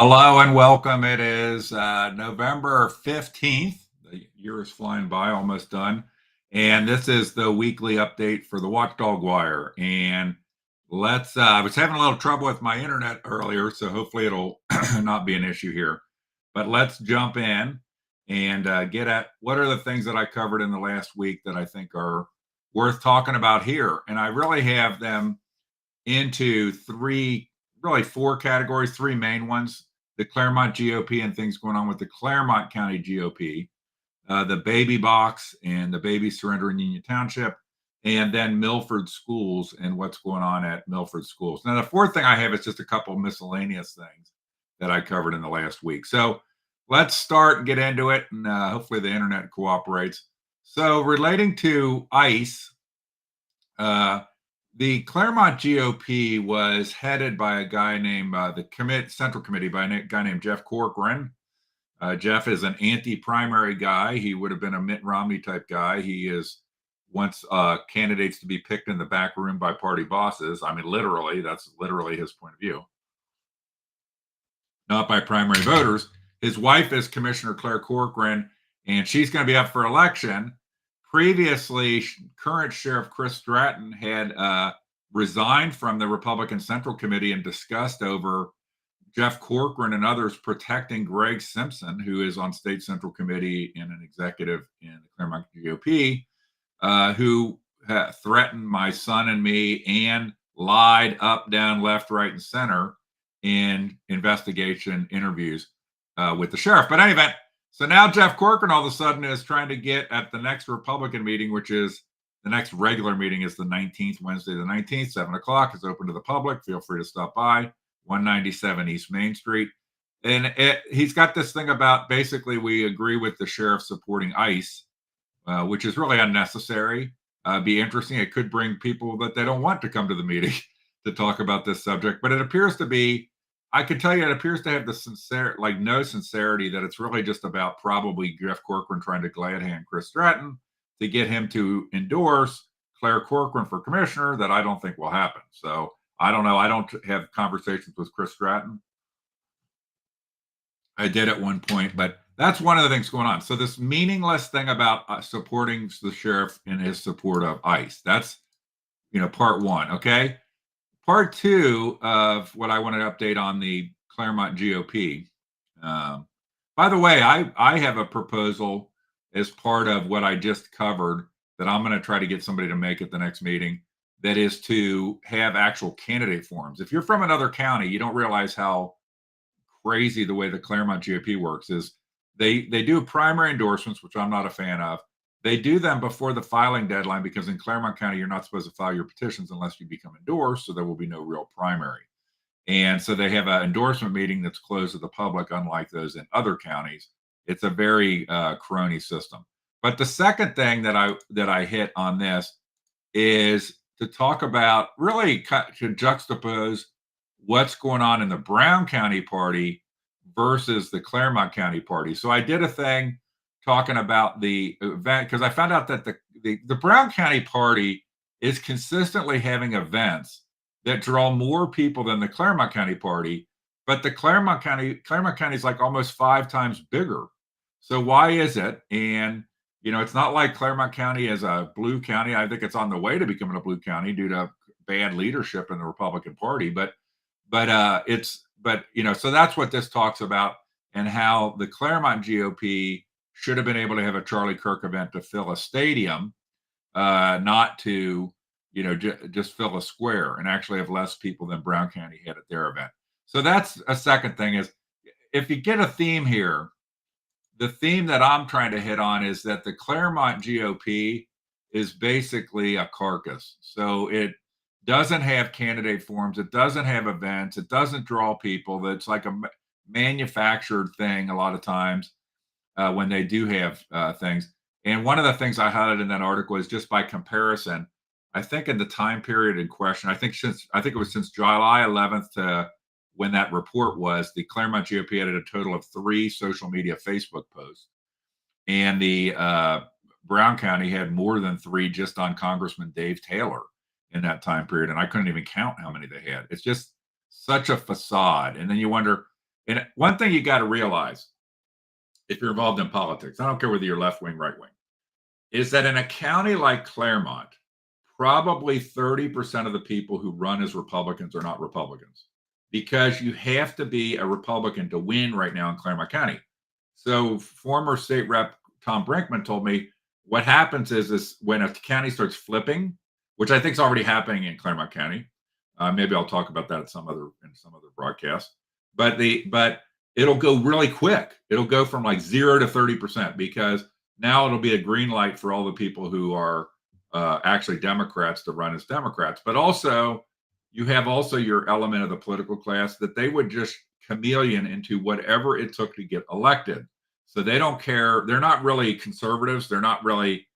Hello and welcome. It is November 15th. The year is flying by, almost done. And this is the weekly update for the Watchdog Wire. And I was having a little trouble with my internet earlier, so hopefully it'll not be an issue here. But let's jump in and get at what are the things that I covered in the last week that I think are worth talking about here. And I really have them into really four categories, three main ones: the Clermont GOP and things going on with the Clermont County GOP, the baby box and the baby surrender in Union Township, and then Milford Schools and what's going on at Milford Schools. Now, the fourth thing I have is just a couple of miscellaneous things that I covered in the last week. So let's start and get into it, and hopefully the internet cooperates. So, relating to ICE, uh, the Clermont GOP was headed by a guy named Central Committee by a guy named Jeff Corcoran. Jeff is an anti-primary guy. He would have been a Mitt Romney type guy. He is wants candidates to be picked in the back room by party bosses. I mean, literally, that's literally his point of view, not by primary voters. His wife is Commissioner Claire Corcoran, and she's going to be up for election. Previously, current Sheriff Chris Stratton had resigned from the Republican Central Committee in disgust over Jeff Corcoran and others protecting Greg Simpson, who is on State Central Committee and an executive in the Clermont GOP, who threatened my son and me and lied up, down, left, right, and center in investigation interviews with the sheriff. But anyway, so now Jeff Corcoran all of a sudden is trying to get at the next Republican meeting, which is the next regular meeting is the 19th, Wednesday the 19th, 7 o'clock. It's open to the public. Feel free to stop by, 197 East Main Street. And he's got this thing about basically we agree with the sheriff supporting ICE, which is really unnecessary. Be interesting. It could bring people that they don't want to come to the meeting to talk about this subject. But it appears to be, I can tell you, it appears to have the no sincerity, that it's really just about probably Jeff Corcoran trying to glad hand Chris Stratton to get him to endorse Claire Corcoran for commissioner. That I don't think will happen. So I don't know. I don't have conversations with Chris Stratton. I did at one point, but that's one of the things going on. So this meaningless thing about supporting the sheriff in his support of ICE. That's, part one. Okay. Part two of what I wanted to update on the Clermont GOP. By the way, I have a proposal as part of what I just covered that I'm going to try to get somebody to make at the next meeting. That is to have actual candidate forums. If you're from another county, you don't realize how crazy the way the Clermont GOP works is they do primary endorsements, which I'm not a fan of. They do them before the filing deadline because in Clermont County, you're not supposed to file your petitions unless you become endorsed, so there will be no real primary. And so they have an endorsement meeting that's closed to the public, unlike those in other counties. It's a very crony system. But the second thing that I hit on this is to talk about, really to juxtapose what's going on in the Brown County party versus the Clermont County party. So I did a thing talking about the event because I found out that the Brown County party is consistently having events that draw more people than the Clermont County party, but the Clermont County is like almost 5 times bigger. So why is it? And it's not like Clermont County is a blue county. I think it's on the way to becoming a blue county due to bad leadership in the Republican Party. So that's what this talks about, and how the Clermont GOP should have been able to have a Charlie Kirk event to fill a stadium, not to, just fill a square, and actually have less people than Brown County had at their event. So that's a second thing is, if you get a theme here, the theme that I'm trying to hit on is that the Clermont GOP is basically a carcass. So it doesn't have candidate forums. It doesn't have events. It doesn't draw people. That's like a manufactured thing a lot of times when they do have things. And one of the things I highlighted in that article is just by comparison, I think in the time period in question, I think it was since July 11th to when that report was, the Clermont GOP had a total of 3 social media Facebook posts. And the Brown County had more than 3 just on Congressman Dave Taylor in that time period. And I couldn't even count how many they had. It's just such a facade. And then you wonder, And one thing you got to realize if you're involved in politics, I don't care whether you're left wing, right wing, is that in a county like Clermont, probably 30% of the people who run as Republicans are not Republicans because you have to be a Republican to win right now in Clermont County. So former state rep Tom Brinkman told me what happens is when a county starts flipping, which I think is already happening in Clermont County. Maybe I'll talk about that in some other broadcast. But it'll go really quick. It'll go from like 0 to 30% because now it'll be a green light for all the people who are actually Democrats to run as Democrats. But also, you have also your element of the political class that they would just chameleon into whatever it took to get elected. So they don't care. They're not really conservatives. They're not really,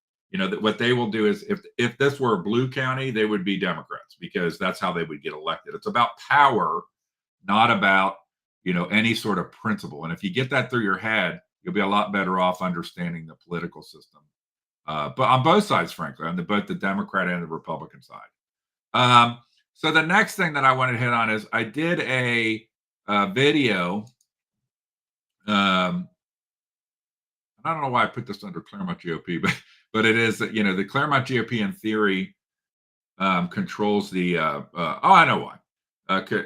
what they will do is if this were a blue county, they would be Democrats because that's how they would get elected. It's about power, not about, any sort of principle. And if you get that through your head, you'll be a lot better off understanding the political system. But on both sides, frankly, on both the Democrat and the Republican side. So the next thing that I wanted to hit on is I did a video. I don't know why I put this under Clermont GOP, but it is that the Clermont GOP in theory controls the. I know why.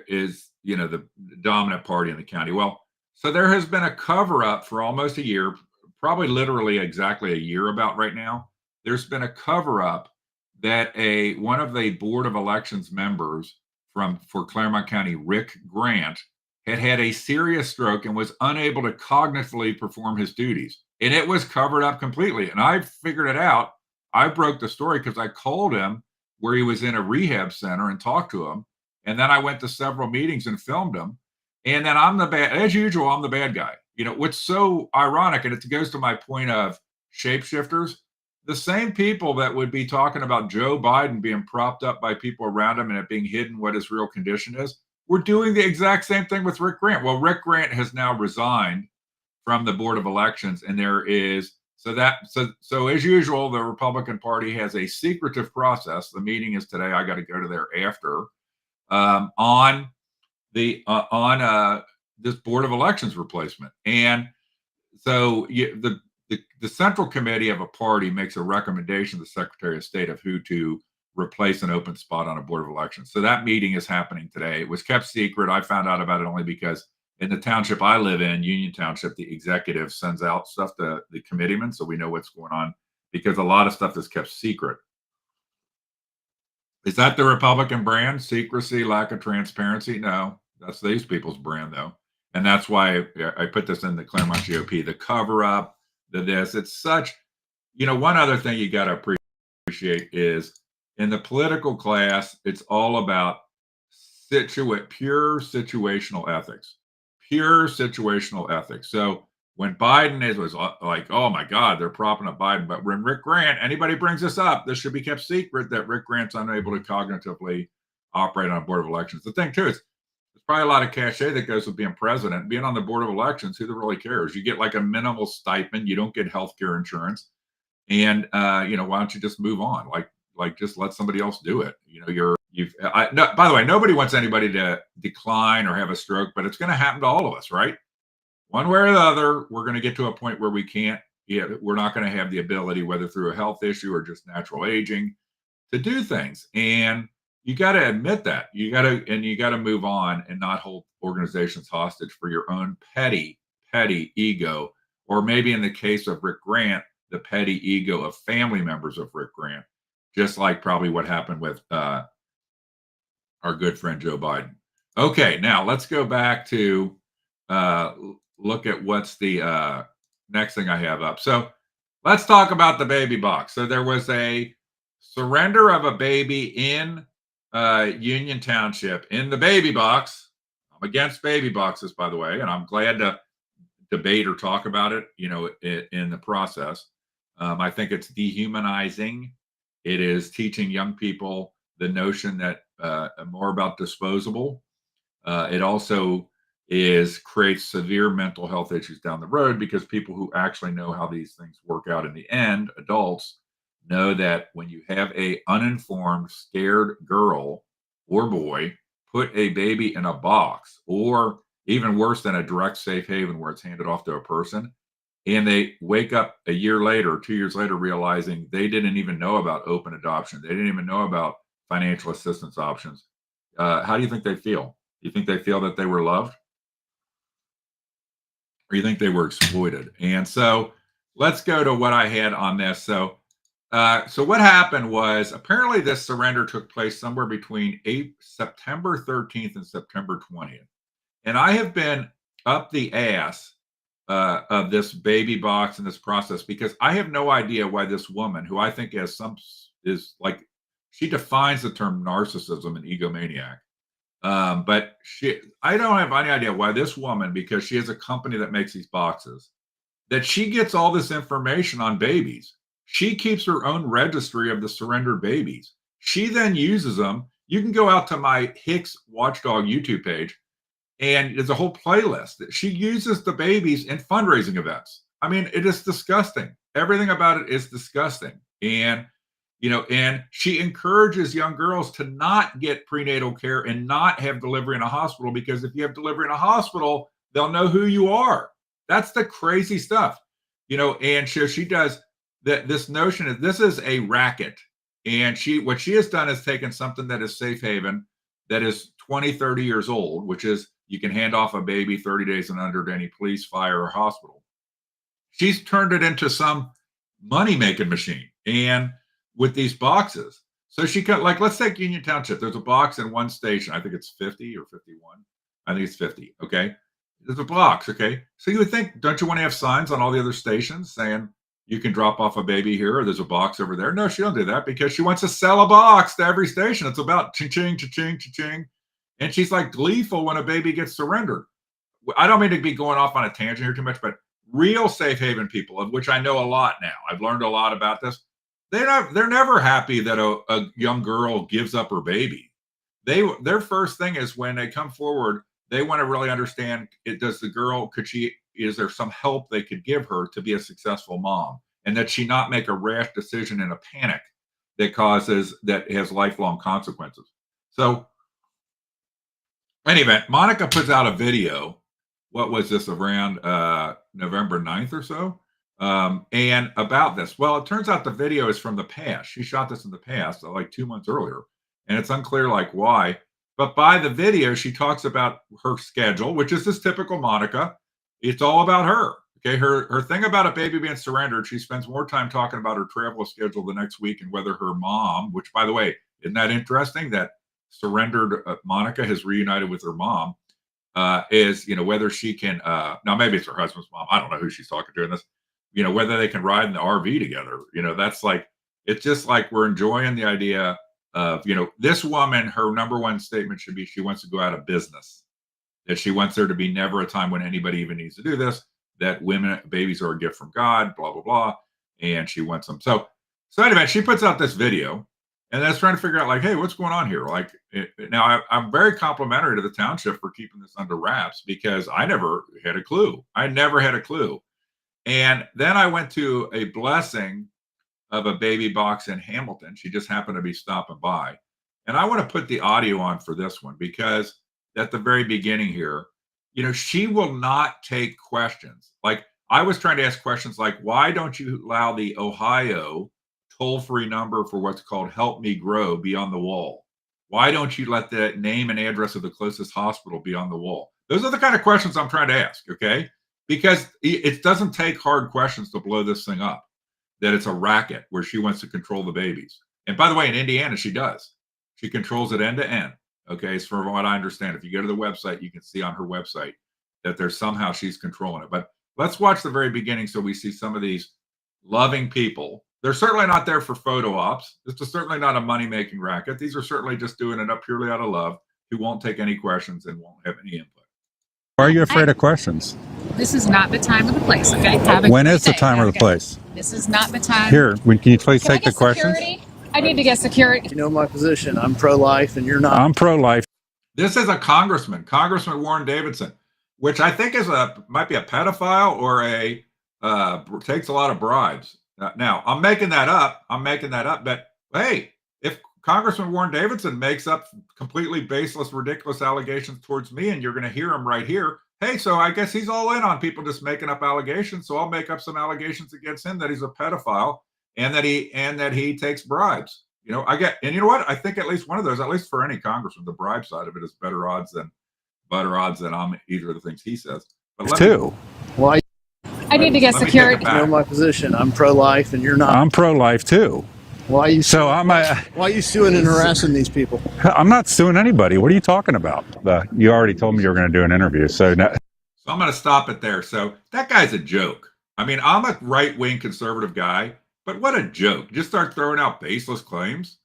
Is the dominant party in the county. Well, so there has been a cover up for almost a year, probably literally exactly a year about right now. There's been a cover up that one of the Board of Elections members for Clermont County, Rick Grant, had a serious stroke and was unable to cognitively perform his duties. And it was covered up completely. And I figured it out. I broke the story because I called him where he was in a rehab center and talked to him. And then I went to several meetings and filmed him. And then as usual, I'm the bad guy. What's so ironic, and it goes to my point of shapeshifters, the same people that would be talking about Joe Biden being propped up by people around him and it being hidden what his real condition is, we're doing the exact same thing with Rick Grant. Well, Rick Grant has now resigned from the Board of Elections, and there is so as usual, the Republican Party has a secretive process. The meeting is today. I got to go to there after on this Board of Elections replacement, and so the Central Committee of a party makes a recommendation to the Secretary of State of who to replace an open spot on a Board of Elections. So that meeting is happening today. It was kept secret. I found out about it only because in the township I live in, Union Township, the executive sends out stuff to the committeemen so we know what's going on because a lot of stuff is kept secret. Is that the Republican brand? Secrecy, lack of transparency? No, that's these people's brand, though. And that's why I put this in the Clermont GOP, the cover up, this. It's such, one other thing you got to appreciate is in the political class, it's all about pure situational ethics. Pure situational ethics. So when Biden was like, oh my God, they're propping up Biden. But when Rick Grant, anybody brings this up, this should be kept secret that Rick Grant's unable to cognitively operate on a Board of Elections. The thing, too, is there's probably a lot of cachet that goes with being president. Being on the Board of Elections, who really cares? You get like a minimal stipend. You don't get health care insurance. And, why don't you just move on? Like just let somebody else do it. By the way, nobody wants anybody to decline or have a stroke, but it's going to happen to all of us, right? One way or the other, we're going to get to a point where we're not going to have the ability, whether through a health issue or just natural aging, to do things. And you got to admit that. You got to move on and not hold organizations hostage for your own petty ego, or maybe in the case of Rick Grant, the petty ego of family members of Rick Grant, just like probably what happened with our good friend Joe Biden. Okay, now let's go back to look at what's the next thing I have up. So let's talk about the baby box. So there was a surrender of a baby in Union Township in the baby box. I'm against baby boxes, by the way, and I'm glad to debate or talk about it, in the process. I think it's dehumanizing. It is teaching young people the notion that more about disposable. It also creates severe mental health issues down the road because people who actually know how these things work out in the end, adults, know that when you have a uninformed, scared girl or boy put a baby in a box, or even worse than a direct safe haven where it's handed off to a person. And they wake up a year later, or 2 years later, realizing they didn't even know about open adoption. They didn't even know about financial assistance options. How do you think they feel? Do you think they feel that they were loved? Or you think they were exploited? And so let's go to what I had on this. So what happened was apparently this surrender took place somewhere between September 13th and September 20th. And I have been up the ass of this baby box and this process because I have no idea why this woman, who I think has is like, she defines the term narcissism and egomaniac. But I don't have any idea why this woman, because she has a company that makes these boxes, that she gets all this information on babies. She keeps her own registry of the surrendered babies. She then uses them. You can go out to my Hicks Watchdog YouTube page, and there's a whole playlist that she uses the babies in fundraising events. I mean, it is disgusting. Everything about it is disgusting. And and she encourages young girls to not get prenatal care and not have delivery in a hospital, because if you have delivery in a hospital, they'll know who you are. That's the crazy stuff, and so she does that. This notion is this is a racket. And what she has done is taken something that is safe haven, that is 20, 30 years old, which is you can hand off a baby 30 days and under to any police, fire, or hospital. She's turned it into some money-making machine. And with these boxes. So she could, like, let's take Union Township. There's a box in one station. I think it's 50 or 51. I think it's 50. Okay. There's a box. Okay. So you would think, don't you want to have signs on all the other stations saying you can drop off a baby here, or there's a box over there? No, she don't do that because she wants to sell a box to every station. It's about cha-ching, cha-ching, cha-ching. And she's like gleeful when a baby gets surrendered. I don't mean to be going off on a tangent here too much, but real safe haven people, of which I know a lot now. I've learned a lot about this. They're never happy that a young girl gives up her baby. Their first thing is when they come forward, they want to really understand, is there some help they could give her to be a successful mom, and that she not make a rash decision in a panic that has lifelong consequences. So anyway, Monica puts out a video. What was this, around November 9th or so? And about this. Well, it turns out the video is from the past. She shot this in the past, like 2 months earlier, and it's unclear like why. But by the video, she talks about her schedule, which is this typical Monica. It's all about her. Okay, her thing about a baby being surrendered, she spends more time talking about her travel schedule the next week and whether her mom, which, by the way, isn't that interesting that surrendered Monica has reunited with her mom, is whether she can now maybe it's her husband's mom. I don't know who she's talking to in this. Whether they can ride in the RV together. That's like, it's just like we're enjoying the idea of, this woman, her number one statement should be she wants to go out of business, that she wants there to be never a time when anybody even needs to do this, that babies are a gift from God, blah, blah, blah. And she wants them. So anyway, she puts out this video, and that's trying to figure out, like, hey, what's going on here? Like, now I'm very complimentary to the township for keeping this under wraps, because I never had a clue. And then I went to a blessing of a baby box in Hamilton. She just happened to be stopping by. And I want to put the audio on for this one, because at the very beginning here, she will not take questions. Like, I was trying to ask questions like, why don't you allow the Ohio toll-free number for what's called Help Me Grow be on the wall? Why don't you let the name and address of the closest hospital be on the wall? Those are the kind of questions I'm trying to ask, okay? Because it doesn't take hard questions to blow this thing up, that it's a racket where she wants to control the babies. And by the way, in Indiana, she does. She controls it end to end. Okay, so from what I understand, if you go to the website, you can see on her website that there's somehow she's controlling it. But let's watch the very beginning so we see some of these loving people. They're certainly not there for photo ops. This is certainly not a money-making racket. These are certainly just doing it up purely out of love, who won't take any questions and won't have any input. Why are you afraid of questions? This is not the time or the place, okay? When is the time or the place? This is not the time. Here, can you please take the questions? I need to get security. You know my position. I'm pro-life and you're not. I'm pro-life. This is a Congressman Warren Davidson, which I think might be a pedophile or takes a lot of bribes. Now, I'm making that up. But hey, if Congressman Warren Davidson makes up completely baseless, ridiculous allegations towards me, and you're going to hear him right here. Hey, so I guess he's all in on people just making up allegations. So I'll make up some allegations against him that he's a pedophile and that he takes bribes. And you know what? I think at least one of those, at least for any congressman, the bribe side of it is better odds than I'm either of the things he says. But Well, I need to get security. you know my position. I'm pro-life, and you're not. I'm pro-life too. Why are you? So why are you suing and harassing these people? I'm not suing anybody. What are you talking about? You already told me you were going to do an interview. So I'm going to stop it there. So that guy's a joke. I mean, I'm a right-wing conservative guy, but what a joke. Just start throwing out baseless claims.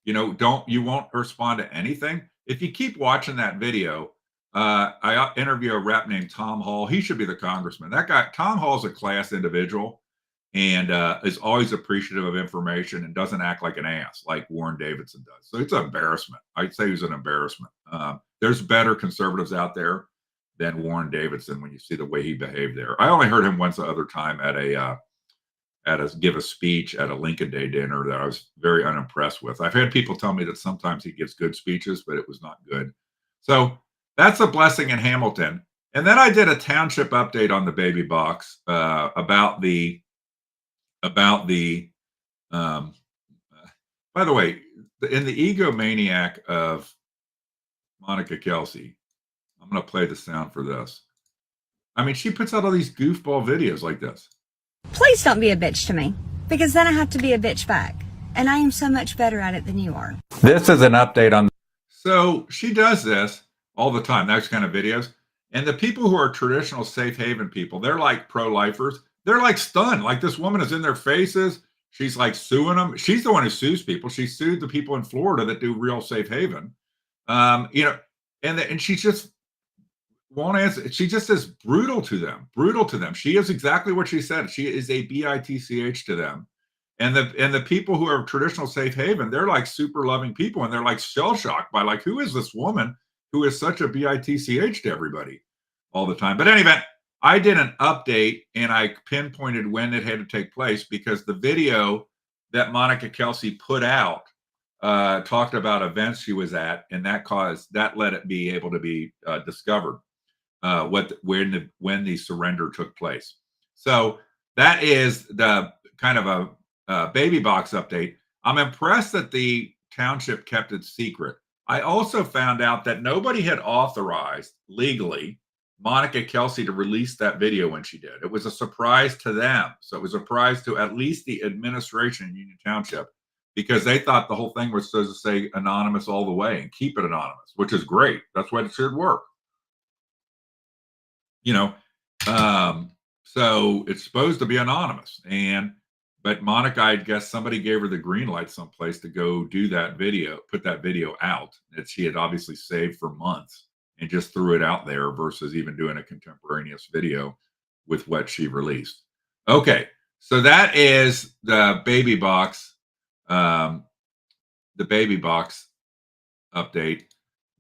You won't respond to anything. If you keep watching that video, I interview a rep named Tom Hall. He should be the congressman. That guy, Tom Hall's a class individual and is always appreciative of information and doesn't act like an ass like Warren Davidson does. So it's an embarrassment. I'd say he's an embarrassment. There's better conservatives out there than Warren Davidson when you see the way he behaved there. I only heard him once the other time give a speech at a Lincoln Day dinner that I was very unimpressed with. I've had people tell me that sometimes he gives good speeches, but it was not good. So that's a blessing in Hamilton. And then I did a township update on the baby box about the by the way, in the egomaniac of Monica Kelsey, I'm going to play the sound for this. I mean, she puts out all these goofball videos like this. Please don't be a bitch to me, because then I have to be a bitch back. And I am so much better at it than you are. This is an update on. So she does this all the time, those kind of videos. And the people who are traditional safe haven people, they're like pro-lifers. They're like stunned. Like this woman is in their faces. She's like suing them. She's the one who sues people. She sued the people in Florida that do real safe haven. And she just won't answer. She just is brutal to them. She is exactly what she said. She is a bitch to them. And the people who are traditional safe haven, they're like super loving people. And they're like shell shocked by like, who is this woman who is such a bitch to everybody all the time? But anyway, I did an update and I pinpointed when it had to take place because the video that Monica Kelsey put out talked about events she was at, and that let it be able to be discovered when the surrender took place. So that is the kind of a baby box update. I'm impressed that the township kept it secret. I also found out that nobody had authorized legally Monica Kelsey to release that video when she did. It was a surprise to them. So it was a surprise to at least the administration in Union Township because they thought the whole thing was supposed to say anonymous all the way and keep it anonymous, which is great. That's why it should work. So it's supposed to be anonymous. But Monica, I guess somebody gave her the green light someplace to go do that video, put that video out that she had obviously saved for months and just threw it out there versus even doing a contemporaneous video with what she released. Okay, so that is the baby box update.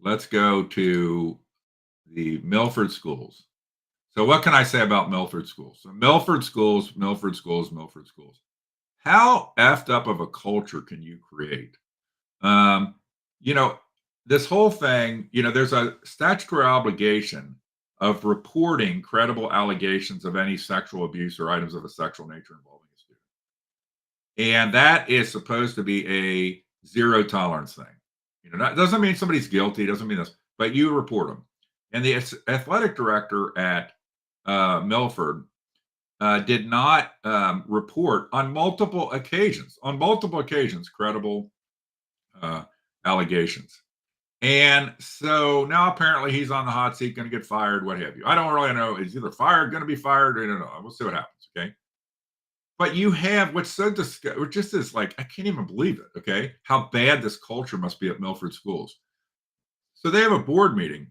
Let's go to the Milford schools. So what can I say about Milford schools? So Milford schools. How effed up of a culture can you create? This whole thing, there's a statutory obligation of reporting credible allegations of any sexual abuse or items of a sexual nature involving a student. And that is supposed to be a zero tolerance thing. That doesn't mean somebody's guilty, doesn't mean this, but you report them. And the athletic director at Milford did not report on multiple occasions credible allegations. And so now apparently he's on the hot seat, going to get fired, what have you. I don't really know. He's either fired, going to be fired, I don't know. We'll see what happens, okay? But you have what's so disgusting, just is like, I can't even believe it, okay? How bad this culture must be at Milford schools. So they have a board meeting,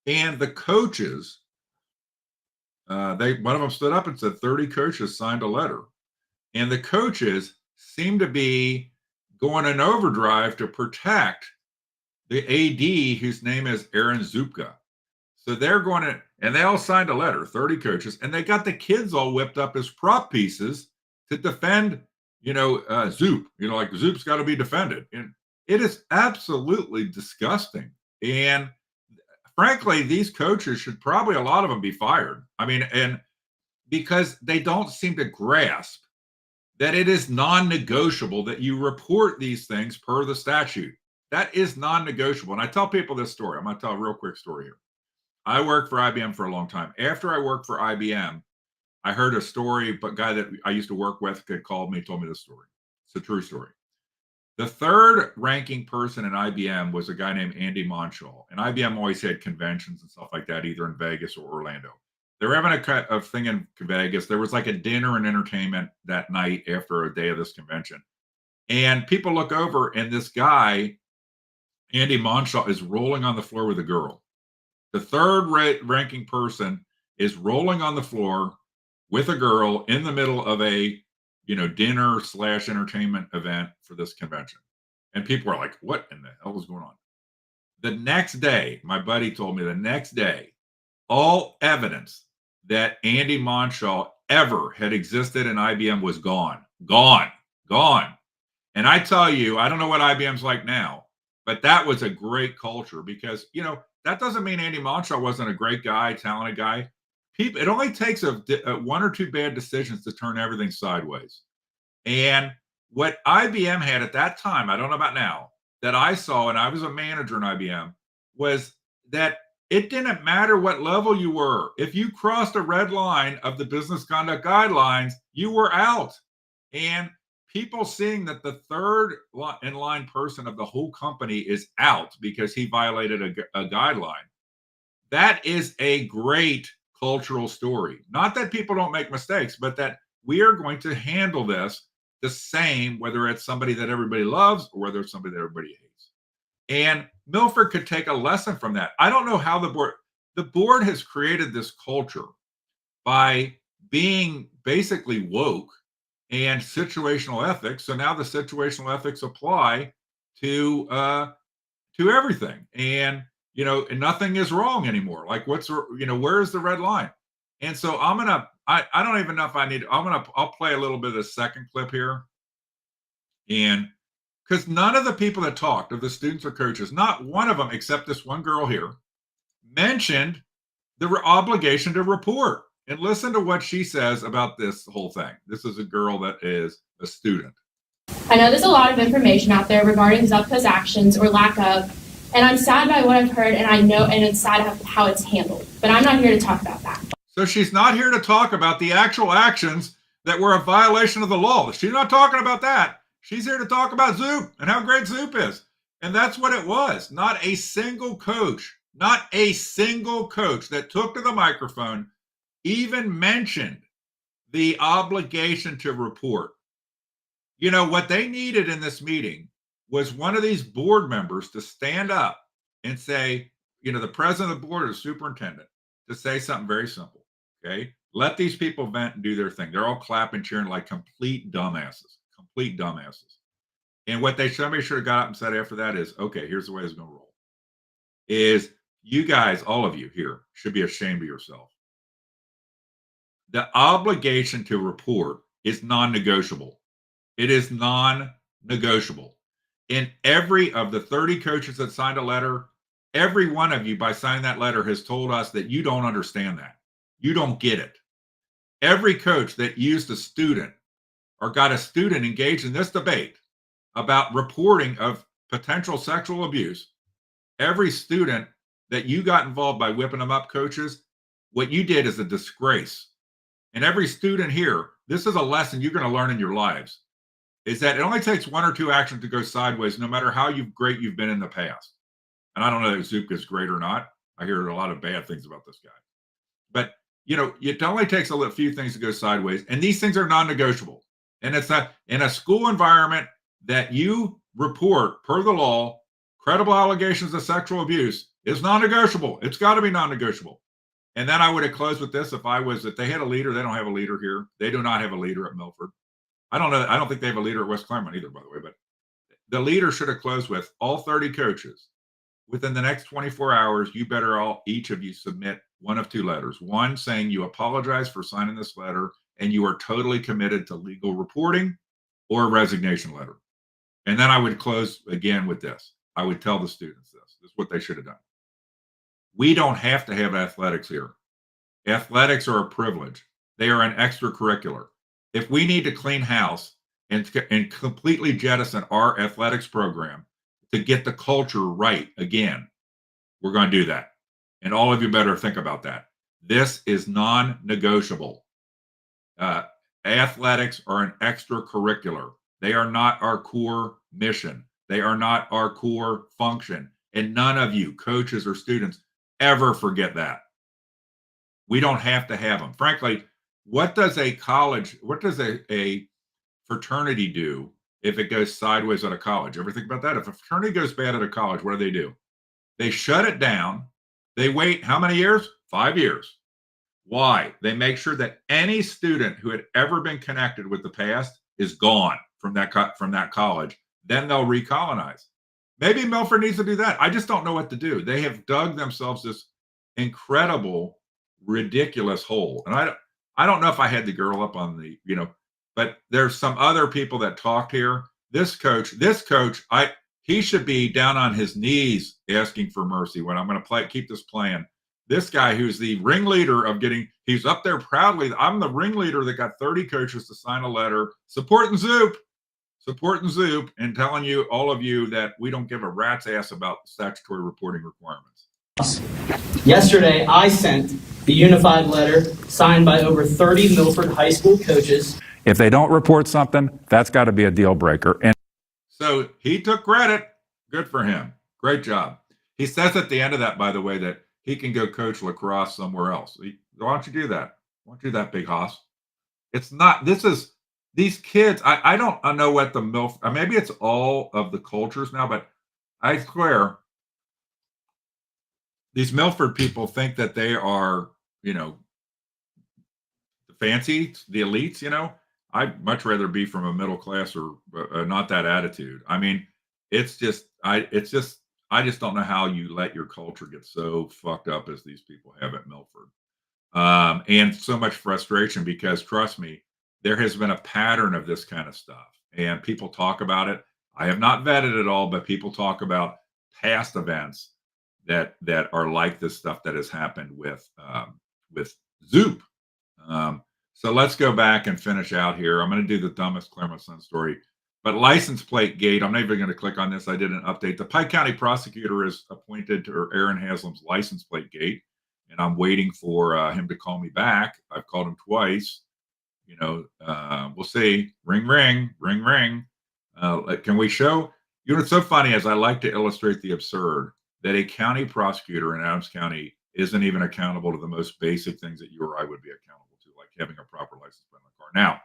and the coaches, one of them stood up and said 30 coaches signed a letter. And the coaches seem to be going in overdrive to protect the AD, whose name is Aaron Zupka. So they're going to, and they all signed a letter, 30 coaches, and they got the kids all whipped up as prop pieces to defend, Zoop. Like Zoop's got to be defended. And It is absolutely disgusting. And frankly, these coaches should probably, a lot of them, be fired. I mean, and because they don't seem to grasp that it is non-negotiable that you report these things per the statute. That is non-negotiable. And I tell people this story. I'm going to tell a real quick story here. I worked for IBM for a long time. After I worked for IBM, I heard a story, but guy that I used to work with had called me, told me this story. It's a true story. The third ranking person in IBM was a guy named Andy Monshaw. And IBM always had conventions and stuff like that, either in Vegas or Orlando. They were having a thing in Vegas. There was like a dinner and entertainment that night after a day of this convention. And people look over, and this guy, Andy Monshaw, is rolling on the floor with a girl. The third ranking person is rolling on the floor with a girl in the middle of a dinner / entertainment event for this convention. And people are like, what in the hell is going on? The next day, my buddy told me the next day, all evidence that Andy Monshaw ever had existed in IBM was gone. And I tell you, I don't know what IBM's like now, but that was a great culture because, that doesn't mean Andy Monshaw wasn't a great guy, talented guy. It only takes a one or two bad decisions to turn everything sideways. And what IBM had at that time, I don't know about now, that I saw, and I was a manager in IBM, was that it didn't matter what level you were. If you crossed a red line of the business conduct guidelines, you were out. And people seeing that the third in line person of the whole company is out because he violated a guideline, that is a great cultural story. Not that people don't make mistakes, but that we are going to handle this the same, whether it's somebody that everybody loves or whether it's somebody that everybody hates. And Milford could take a lesson from that. I don't know how the board has created this culture by being basically woke and situational ethics. So now the situational ethics apply to everything. And and nothing is wrong anymore. Like where is the red line? And so I don't even know if I'll play a little bit of the second clip here. And because none of the people that talked, of the students or coaches, not one of them, except this one girl here, mentioned the obligation to report. And listen to what she says about this whole thing. This is a girl that is a student. I know there's a lot of information out there regarding Zupco's actions or lack of, and I'm sad by what I've heard, and I know, and it's sad how it's handled. But I'm not here to talk about that. So she's not here to talk about the actual actions that were a violation of the law. She's not talking about that. She's here to talk about Zoop and how great Zoop is. And that's what it was. Not a single coach that took to the microphone even mentioned the obligation to report. What they needed in this meeting was one of these board members to stand up and say, the president of the board or the superintendent, to say something very simple. Okay. Let these people vent and do their thing. They're all clapping, cheering like complete dumbasses. And what somebody should have got up and said after that is, okay, here's the way it's going to roll. Is you guys, all of you here, should be ashamed of yourself. The obligation to report is non-negotiable. It is non-negotiable. And every of the 30 coaches that signed a letter, every one of you by signing that letter has told us that you don't understand that. You don't get it. Every coach that used a student or got a student engaged in this debate about reporting of potential sexual abuse, every student that you got involved by whipping them up, coaches, what you did is a disgrace. And every student here, this is a lesson you're going to learn in your lives, is that it only takes one or two actions to go sideways, no matter how great you've been in the past. And I don't know if Zook is great or not. I hear a lot of bad things about this guy. But, it only takes a few things to go sideways. And these things are non-negotiable. And it's in a school environment that you report, per the law, credible allegations of sexual abuse is non-negotiable. It's got to be non-negotiable. And then I would have closed with this. If they had a leader, they don't have a leader here. They do not have a leader at Milford. I don't know. I don't think they have a leader at West Clermont either, by the way. But the leader should have closed with all 30 coaches. Within the next 24 hours, you better each of you submit one of two letters. One saying you apologize for signing this letter and you are totally committed to legal reporting, or a resignation letter. And then I would close again with this. I would tell the students this. This is what they should have done. We don't have to have athletics here. Athletics are a privilege. They are an extracurricular. If we need to clean house and completely jettison our athletics program to get the culture right again, we're going to do that. And all of you better think about that. This is non-negotiable. Athletics are an extracurricular. They are not our core mission. They are not our core function. And none of you, coaches or students, ever forget that. We don't have to have them. Frankly, what does a fraternity do if it goes sideways at a college? Ever think about that? If a fraternity goes bad at a college, what do? They shut it down. They wait how many years? 5 years. Why? They make sure that any student who had ever been connected with the past is gone from that college. Then they'll recolonize. Maybe Milford needs to do that. I just don't know what to do. They have dug themselves this incredible, ridiculous hole. And I don't know if I had the girl up on the, but there's some other people that talked here. This coach, he should be down on his knees asking for mercy when I'm going to keep this playing. This guy who's the ringleader of he's up there proudly. I'm the ringleader that got 30 coaches to sign a letter supporting Zoop, and telling you, all of you, that we don't give a rat's ass about statutory reporting requirements. Yesterday, I sent a unified letter signed by over 30 Milford High School coaches. If they don't report something, that's got to be a deal breaker. And so he took credit. Good for him. Great job. He says at the end of that, by the way, that he can go coach lacrosse somewhere else. Why don't you do that? Why don't you do that, Big Hoss? It's not, these kids, I don't know what the maybe it's all of the cultures now, but I swear these Milford people think that they are, the fancy, the elites, I'd much rather be from a middle class or not that attitude. I mean, I just don't know how you let your culture get so fucked up as these people have at Milford. And so much frustration because, trust me, there has been a pattern of this kind of stuff, and people talk about it. I have not vetted it all, but people talk about past events that are like this stuff that has happened with Zoop. So let's go back and finish out here. I'm going to do the dumbest Clermont Sun story, but license plate gate. I'm not even going to click on this. I did an update. The Pike County prosecutor is appointed to Aaron Haslam's license plate gate, and I'm waiting for him to call me back. I've called him twice. We'll see. Ring, ring, ring, ring. Can we show? What's so funny is I like to illustrate the absurd that a county prosecutor in Adams County isn't even accountable to the most basic things that you or I would be accountable to, like having a proper license plate on the car. Now,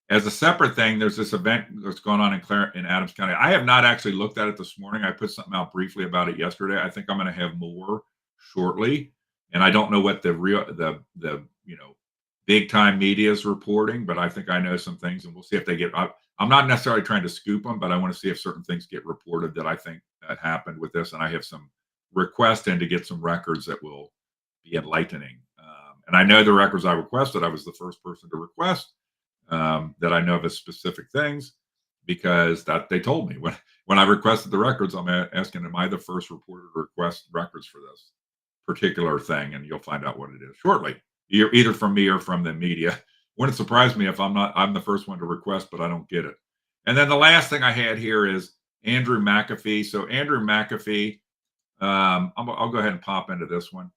as a separate thing, there's this event that's going on in Adams County. I have not actually looked at it this morning. I put something out briefly about it yesterday. I think I'm going to have more shortly, and I don't know what the big time media is reporting, but I think I know some things, and we'll see if they get. I'm not necessarily trying to scoop them, but I want to see if certain things get reported that I think that happened with this, and I have some requests in to get some records that will be enlightening. And I know the records I requested. I was the first person to request that I know of as specific things, because that they told me when I requested the records. I'm asking, am I the first reporter to request records for this particular thing? And you'll find out what it is shortly, either from me or from the media. Wouldn't surprise me if I'm the first one to request, but I don't get it. And then the last thing I had here is Andrew McAfee. So Andrew McAfee, I'll go ahead and pop into this one.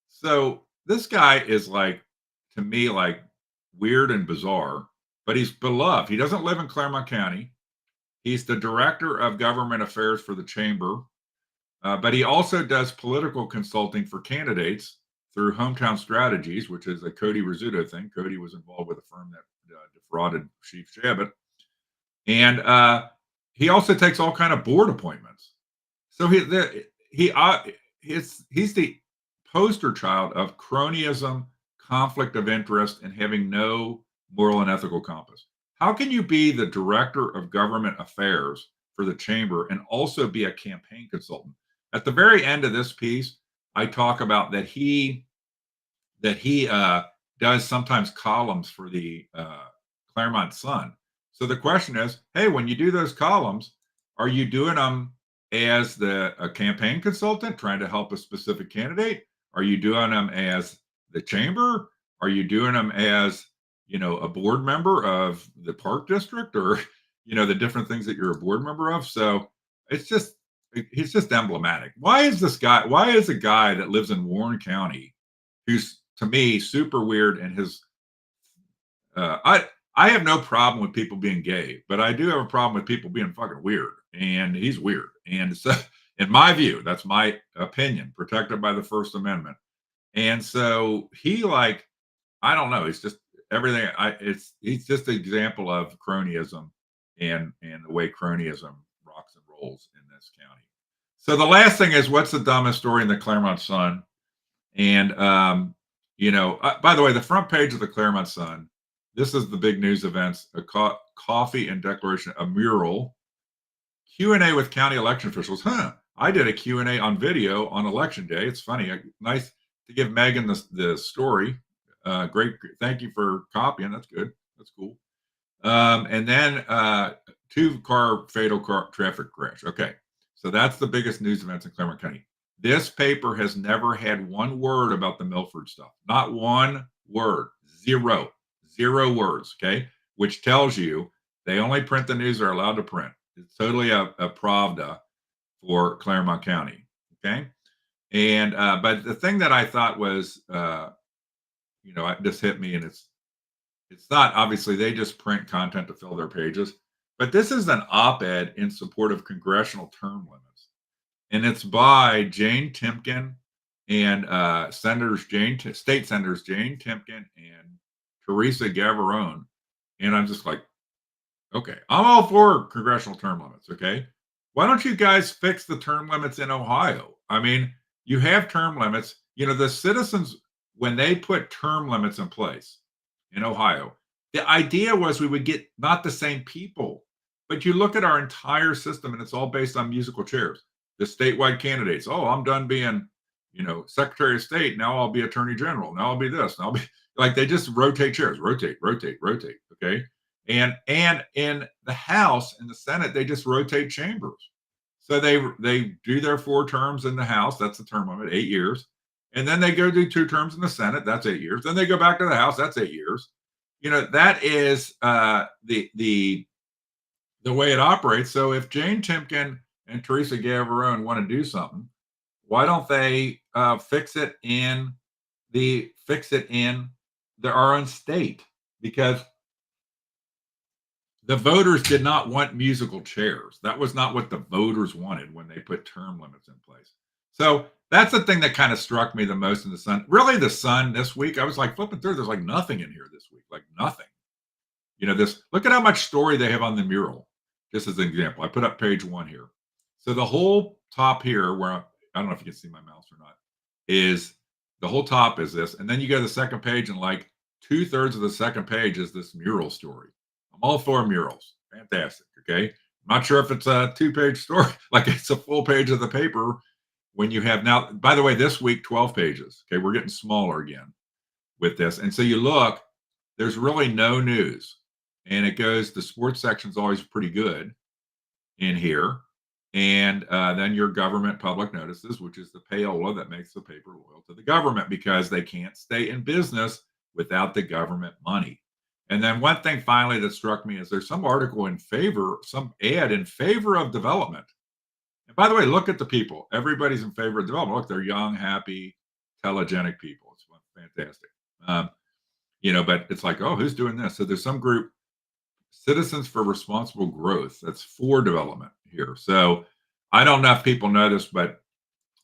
So this guy is to me, weird and bizarre, but he's beloved. He doesn't live in Clermont County. He's the director of government affairs for the chamber, but he also does political consulting for candidates through Hometown Strategies, which is a Cody Rizzuto thing. Cody was involved with a firm that defrauded Chief Shabbat. And he also takes all kind of board appointments. So he's the poster child of cronyism, conflict of interest, and having no moral and ethical compass. How can you be the director of government affairs for the chamber and also be a campaign consultant? At the very end of this piece, I talk about that he does sometimes columns for the Clermont Sun. So the question is, hey, when you do those columns, Are you doing them as a campaign consultant trying to help a specific candidate? Are you doing them as the chamber? Are you doing them as, a board member of the park district, or, the different things that you're a board member of? So it's just, he's just emblematic. Why is a guy that lives in Warren County, who's to me super weird, and I have no problem with people being gay, but I do have a problem with people being fucking weird, and he's weird. And so, in my view, that's my opinion, protected by the First Amendment. And so I don't know, he's just everything. He's just an example of cronyism, and the way cronyism rocks and rolls in this county. So the last thing is, what's the dumbest story in the Clermont Sun? And by the way, the front page of the Clermont Sun, this is the big news events: a coffee and declaration, a mural, Q&A with county election officials. I did a Q&A on video on election day. It's funny. Nice to give Megan the story. Great. Thank you for copying. That's good. That's cool. And then 2-car fatal traffic crash. Okay. So that's the biggest news events in Clermont County. This paper has never had one word about the Milford stuff. Not one word. Zero words. Okay. Which tells you they only print the news they're allowed to print. It's totally a Pravda for Clermont County. Okay. And, but the thing that I thought was, it just hit me, and it's not, obviously they just print content to fill their pages, but this is an op-ed in support of congressional term limits. And it's by Jane Timken and State Senators Jane Timken and Teresa Gavarone. And I'm just like, okay, I'm all for congressional term limits. Okay. Why don't you guys fix the term limits in Ohio? I mean, you have term limits. The citizens, when they put term limits in place in Ohio, the idea was we would get not the same people, but you look at our entire system and it's all based on musical chairs. The statewide candidates, oh, I'm done being, Secretary of State. Now I'll be Attorney General. Now I'll be this. Now I'll be they just rotate chairs, rotate. Okay. And in the House and the Senate, they just rotate chambers. So they do their 4 terms in the House. That's the term limit, 8 years. And then they go do 2 terms in the Senate. That's 8 years. Then they go back to the House. That's 8 years. That is the way it operates. So if Jane Timken and Teresa Gavarone want to do something, why don't they fix it in our own state? Because the voters did not want musical chairs. That was not what the voters wanted when they put term limits in place. So that's the thing that kind of struck me the most in the Sun. Really, the Sun this week, I was like flipping through. There's nothing in here this week, nothing. Look at how much story they have on the mural. Just as an example, I put up page 1 here. So the whole top here, where I don't know if you can see my mouse or not, is the whole top is this. And then you go to the second page, and 2/3 of the second page is this mural story. I'm all for murals. Fantastic. Okay. I'm not sure if it's a 2-page story, it's a full page of the paper. When you have now, by the way, this week, 12 pages. Okay. We're getting smaller again with this. And so you look, there's really no news. And it goes, the sports section's always pretty good in here. And then your government public notices, which is the payola that makes the paper loyal to the government, because they can't stay in business without the government money. And then one thing finally that struck me is there's some article some ad in favor of development. And by the way, look at the people. Everybody's in favor of development. Look, they're young, happy, telegenic people. It's fantastic. But it's oh, who's doing this? So there's some group, Citizens for Responsible Growth, that's for development here. So I don't know if people know this, but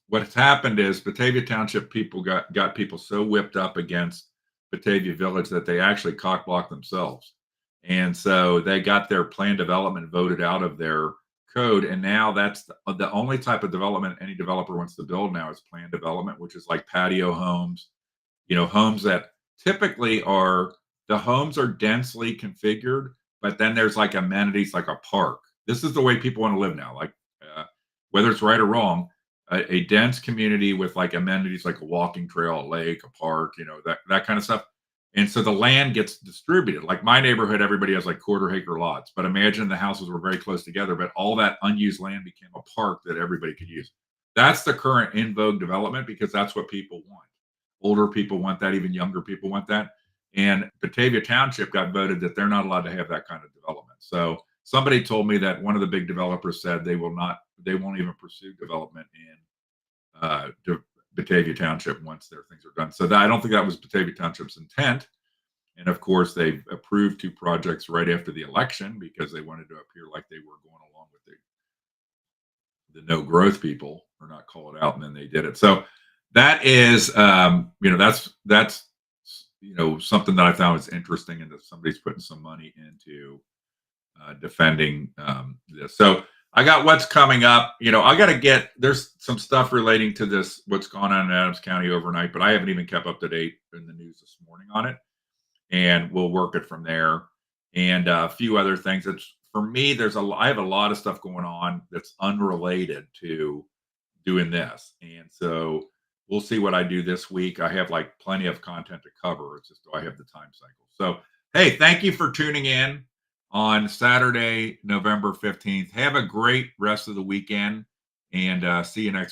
what's happened is Batavia Township people got people so whipped up against Batavia Village that they actually cock-blocked themselves. And so they got their planned development voted out of their code. And now that's the only type of development any developer wants to build now is planned development, which is patio homes, homes that typically the homes are densely configured, but then there's amenities like a park. This is the way people want to live now. Whether it's right or wrong, a dense community with amenities like a walking trail, a lake, a park, that kind of stuff. And so the land gets distributed. Like my neighborhood, everybody has like quarter acre lots, but imagine the houses were very close together, but all that unused land became a park that everybody could use. That's the current in vogue development because that's what people want. Older people want that, even younger people want that. And Batavia Township got voted that they're not allowed to have that kind of development. So somebody told me that one of the big developers said they won't even pursue development in Batavia Township once their things are done. So I don't think that was Batavia Township's intent. And of course, they approved 2 projects right after the election because they wanted to appear like they were going along with the no growth people, or not call it out, and then they did it. So that is, that's something that I found was interesting, and that somebody's putting some money into defending this. So I got what's coming up. There's some stuff relating to this, what's gone on in Adams County overnight, but I haven't even kept up to date in the news this morning on it. And we'll work it from there. And a few other things. For me, I have a lot of stuff going on that's unrelated to doing this. And so we'll see what I do this week. I have like plenty of content to cover. It's just, do I have the time cycle? So, hey, thank you for tuning in on Saturday, November 15th. Have a great rest of the weekend, and see you next